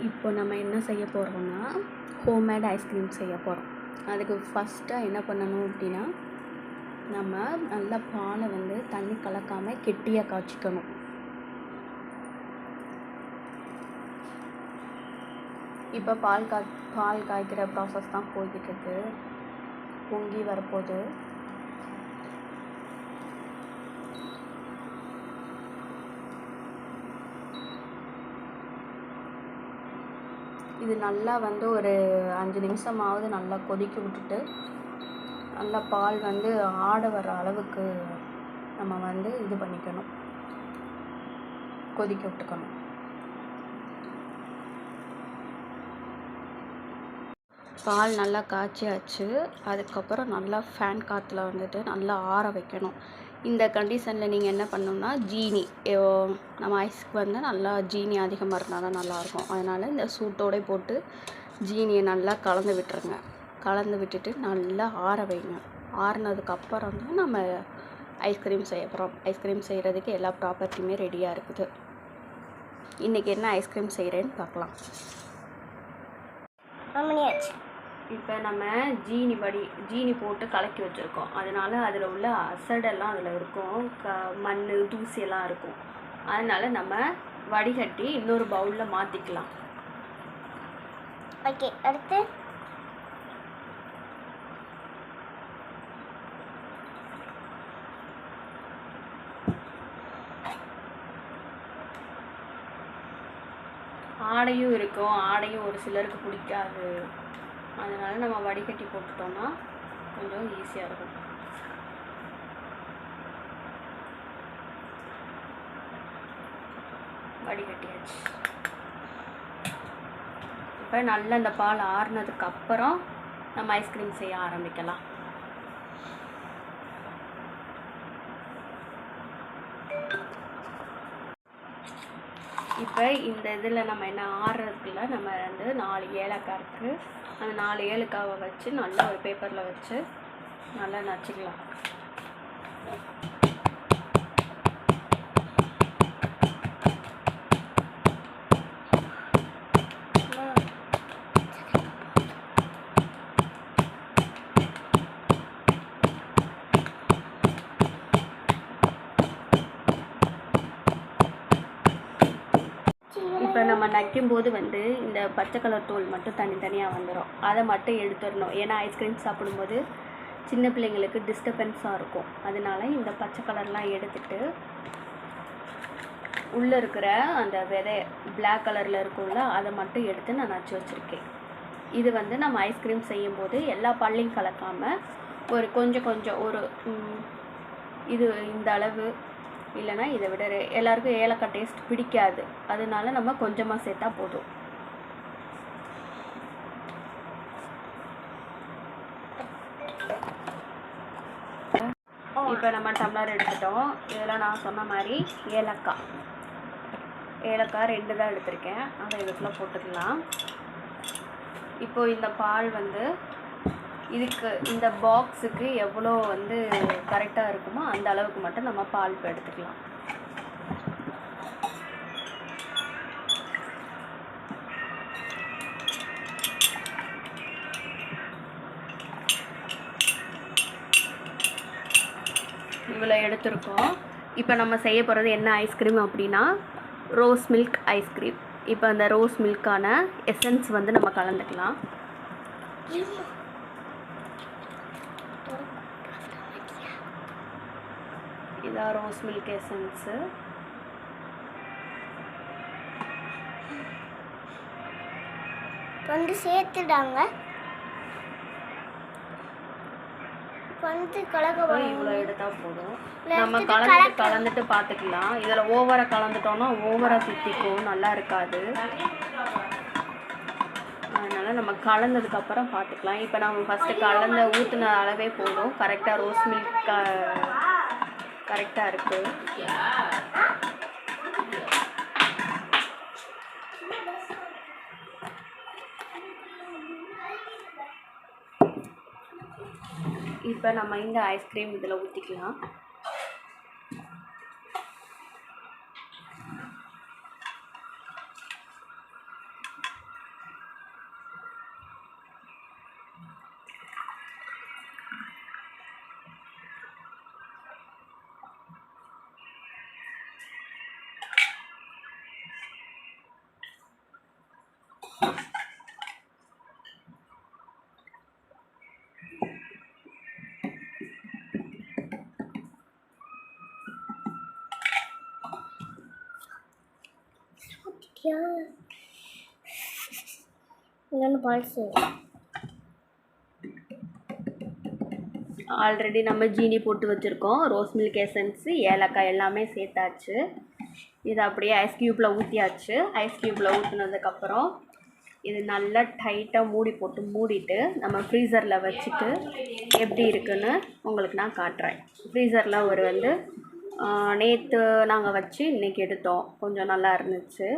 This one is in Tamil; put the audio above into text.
இப்போ நம்ம என்ன செய்ய போகிறோம்னா ஹோம்மேட் ஐஸ்கிரீம் செய்ய போகிறோம். அதுக்கு ஃபஸ்ட்டாக என்ன பண்ணணும் அப்படின்னா, நம்ம நல்லா பாலை வந்து தண்ணி கலக்காமல் கெட்டியாக காய்ச்சிக்கணும். இப்போ பால் காய்க்கிற ப்ராசஸ் தான் போய்கிட்டுருக்கு. பொங்கி வரப்போகுது. இது நல்லா வந்து ஒரு 5 நிமிஷமாவது நல்லா கொதிக்க விட்டுட்டு, நல்லா பால் வந்து ஆட வர அளவுக்கு நம்ம வந்து இது பண்ணிக்கணும், கொதிக்க விட்டுக்கணும். பால் நல்லா காய்ச்சியாச்சு. அதுக்கப்புறம் நல்லா ஃபேன் காற்றுல வந்துட்டு நல்லா ஆற வைக்கணும். இந்த கண்டிஷனில் நீங்கள் என்ன பண்ணணும்னா, ஜீனி, நம்ம ஐஸ்க்கு வந்து நல்லா ஜீனி அதிகமாக இருந்தால் தான் நல்லாயிருக்கும். அதனால் இந்த சூட்டோடு போட்டு ஜீனியை நல்லா கலந்து விட்டுருங்க. கலந்து விட்டுட்டு நல்லா ஆற வைங்க. ஆறுனதுக்கப்புறம் தான் நம்ம ஐஸ்கிரீம் செய்ய போகிறோம். ஐஸ்கிரீம் செய்கிறதுக்கு எல்லா ப்ராப்பர்ட்டியுமே ரெடியாக இருக்குது. இன்றைக்கி என்ன ஐஸ்கிரீம் செய்கிறேன்னு பார்க்கலாம். இப்போ நம்ம ஜீனி போட்டு கலக்கி வச்சுருக்கோம். அதனால் அதில் உள்ள அசடெல்லாம் அதில் இருக்கும், மண் தூசியெல்லாம் இருக்கும். அதனால் நம்ம வடிகட்டி இன்னொரு பவுலில் மாற்றிக்கலாம். ஓகே, அடுத்து ஆடையும் இருக்கும். ஆடையும் ஒரு சிலருக்கு பிடிக்காது. அதனால் நம்ம வடிகட்டி போட்டுட்டோம்னா கொஞ்சம் ஈஸியாக இருக்கும். வடிகட்டியாச்சு. இப்போ நல்லா இந்த பால் ஆறுனதுக்கப்புறம் நம்ம ஐஸ்கிரீம் செய்ய ஆரம்பிக்கலாம். இப்போ இந்த இதில் நம்ம என்ன ஆறுறதுக்குள்ள நம்ம வந்து 4 ஏலக்காய் இருக்குது. அந்த 4 ஏலக்காவை வச்சு நல்லா ஒரு பேப்பரில் வச்சு நல்லா நச்சுக்கலாம். இப்போ நம்ம நக்கும்போது வந்து இந்த பச்சை கலர் தோல் மட்டும் தனித்தனியாக வந்துடும். அதை மட்டும் எடுத்துடணும். ஏன்னா ஐஸ்கிரீம் சாப்பிடும்போது சின்ன பிள்ளைங்களுக்கு டிஸ்டர்பன்ஸாக இருக்கும். அதனால இந்த பச்சை கலர்லாம் எடுத்துட்டு உள்ளே இருக்கிற அந்த விதை பிளாக் கலரில் இருக்கும்ல, அதை மட்டும் எடுத்து நான் நச்சு வச்சுருக்கேன். இது வந்து நம்ம ஐஸ்கிரீம் செய்யும்போது எல்லா பால்லையும் கலக்காமல் ஒரு கொஞ்சம் ஒரு இது இந்த அளவு, இல்லைனா இதை விட எல்லாருக்கும் ஏலக்காய் டேஸ்ட் பிடிக்காது. அதனால நம்ம கொஞ்சமாக சேர்த்தா போதும். இப்போ நம்ம டம்ளர் எடுத்துட்டோம். இதில் நான் சொன்ன மாதிரி ஏலக்காய் 2 தான் எடுத்திருக்கேன். அதை இதுக்குள்ளே போட்டுக்கலாம். இப்போ இந்த பால் வந்து இதுக்கு இந்த பாக்ஸுக்கு எவ்வளோ வந்து கரெக்டாக இருக்குமோ அந்த அளவுக்கு மட்டும் நம்ம பால் இப்போ எடுத்துக்கலாம். இவ்வளோ எடுத்துருக்கோம். இப்போ நம்ம செய்ய போகிறது என்ன ஐஸ்கிரீம் அப்படின்னா, ரோஸ் மில்க் ஐஸ்கிரீம். இப்போ அந்த ரோஸ் மில்கான எசன்ஸ் வந்து நம்ம கலந்துக்கலாம். இதான் ரோஸ் மில்க் எசன்ஸு. வந்து சேர்த்துடாங்க. வந்து இவ்வளோ எடுத்தால் போதும். நம்ம கலந்துட்டு பார்த்துக்கலாம். இதில் ஓவராக கலந்துட்டோம்னா ஓவராக தித்திக்கும், நல்லா இருக்காது. அதனால் நம்ம கலந்ததுக்கப்புறம் பார்த்துக்கலாம். இப்போ நம்ம ஃபஸ்ட்டு ஊற்றின அளவே போதும். கரெக்டாக ரோஸ் மில்க் கரெக்டாக இருக்குது. இப்போ நம்ம இந்த ஐஸ்கிரீம் இதில் ஊற்றிக்கலாம். இன்னொன்று பால்ஸு ஆல்ரெடி நம்ம ஜீனி போட்டு வச்சுருக்கோம். ரோஸ் மில்க் எசன்ஸு, ஏலக்காய் எல்லாமே சேர்த்தாச்சு. இதை அப்படியே ஐஸ் க்யூப்பில் ஊற்றியாச்சு. ஐஸ் க்யூப்பில் ஊற்றினதுக்கப்புறம் இது நல்லா டைட்டாக மூடிட்டு நம்ம ஃப்ரீசரில் வச்சுட்டு எப்படி இருக்குன்னு உங்களுக்கு நான் காட்டுறேன். ஃப்ரீசரில் ஒரு நேற்று நாங்கள் வச்சு இன்றைக்கி எடுத்தோம். கொஞ்சம் நல்லா இருந்துச்சு.